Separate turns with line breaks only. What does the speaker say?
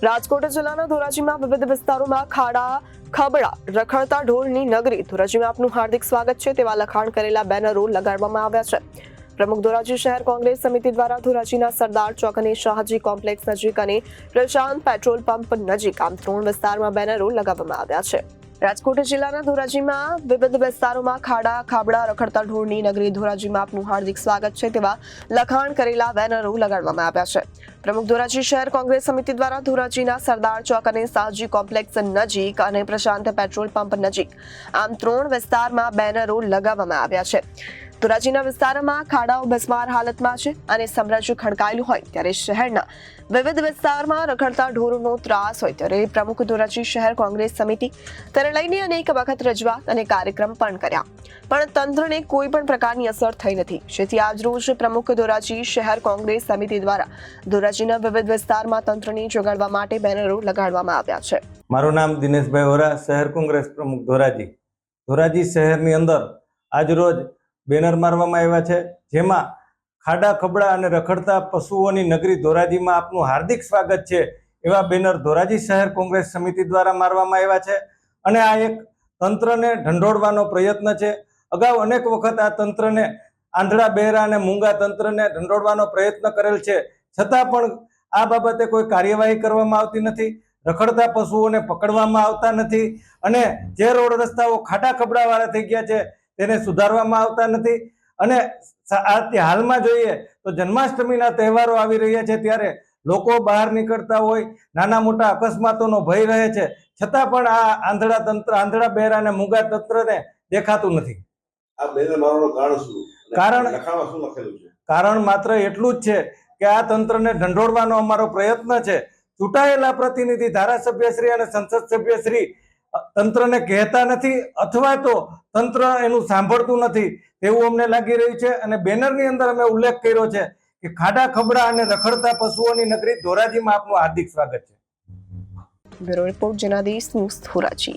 રાજકોટ જિલ્લાના ધોરાજીમાં વિવિધ વિસ્તારોમાં ખાડા ખબડા રખડતા ઢોરની નગરી ધોરાજીમાં આપનું હાર્દિક સ્વાગત છે તેવા લખાણ કરેલા બેનરો લગાડવામાં આવ્યા છે। પ્રમુખ ધોરાજી શહેર કોંગ્રેસ સમિતિ દ્વારા ધોરાજીના સરદાર ચોક અને શાહજી કોમ્પ્લેક્સ નજીક અને પ્રશાંત પેટ્રોલ પંપ નજીક આમ 3 વિસ્તારમાં બેનરો લગાવવામાં આવ્યા છે। રાજકોટ જિલ્લાના ધોરાજીમાં વિવિધ વિસ્તારોમાં ખાડા ખાબડા રખડતા ઢોરની નગરી ધોરાજીમાં આપનું હાર્દિક સ્વાગત છે તેવા લખાણ કરેલા બેનરો લગાડવામાં આવ્યા છે। પ્રમુખ ધોરાજી શહેર કોંગ્રેસ સમિતિ દ્વારા ધોરાજીના સરદાર ચોક અને શાહજી કોમ્પ્લેક્સ નજીક અને પ્રશાંત પેટ્રોલ પંપ નજીક આમ 3 વિસ્તારમાં બેનરો લગાવવામાં આવ્યા છે। ધોરાજીના વિસ્તારમાં ખાડાઓ બસમાર હાલતમાં છે અને સામ્રાજ્ય ખડકાયેલું હોય ત્યારે શહેરના વિવિધ વિસ્તારમાં રખડતા ઢોરોનો ત્રાસ હોય ત્યારે પ્રમુખ ધોરાજી શહેર કોંગ્રેસ સમિતિ તેને લઈને અનેક વખત રજૂઆત અને કાર્યક્રમ પણ કર્યા પણ તંત્રને કોઈ પણ પ્રકારની અસર થઈ નથી। જેથી આજરોજ પ્રમુખ ધોરાજી શહેર કોંગ્રેસ સમિતિ દ્વારા ધોરાજીના વિવિધ વિસ્તારમાં તંત્રને જગાડવા માટે બેનરો લગાડવામાં આવ્યા છે।
મારું નામ દિનેશભાઈ વોરા, શહેર કોંગ્રેસ પ્રમુખ ધોરાજી। ધોરાજી શહેરની અંદર આજરોજ બેનર મારવામાં આવ્યા છે, જેમાં ખાડા ખબડા અને રખડતા પશુઓની નગરી ધોરાજીમાં આપનું હાર્દિક સ્વાગત છે એવા બેનર ધોરાજી શહેર કોંગ્રેસ સમિતિ દ્વારા મારવામાં આવ્યા છે અને આ એક તંત્રને ઢંઢોળવાનો પ્રયત્ન છે। અગાઉ અનેક વખત આ તંત્રને આંધળા બહેરા અને મૂંગા તંત્રને ઢંઢોળવાનો પ્રયત્ન કરેલ છે, છતાં પણ આ બાબતે કોઈ કાર્યવાહી કરવામાં આવતી નથી। રખડતા પશુઓને પકડવામાં આવતા નથી અને જે રોડ રસ્તાઓ ખાડા ખબડાવાળા થઈ ગયા છે તેને સુધારવામાં આવતા નથી। અને હાલમાં જોઈએ તો જન્માષ્ટમીના તહેવારો આવી રહ્યા છે ત્યારે લોકો બહાર નીકળતા હોય, નાના મોટા અકસ્માતોનો ભય રહે છે, છતાં પણ આ આંધળા બહેરા અને મૂંગા તંત્રને દેખાતું નથી।
આ બેનર મારવાનું કારણ શું? લખાણમાં શું લખેલું છે?
કારણ માત્ર એટલું જ છે કે આ તંત્રને ઢંઢોળવાનો અમારો પ્રયત્ન છે। ચૂંટાયેલા પ્રતિનિધિ ધારાસભ્યશ્રી અને સંસદ સભ્યશ્રી તંત્રને કહેતા નથી અથવા તો તંત્ર એનું સાંભળતું નથી તેવું અમને લાગી રહ્યું છે અને બેનરની અંદર અમે ઉલ્લેખ કર્યો છે કે ખાડા ખબડા અને રખડતા પશુઓની નગરી ધોરાજીમાં આપનું હાર્દિક સ્વાગત છે।
Bureau report Janadesh news Dhoraji.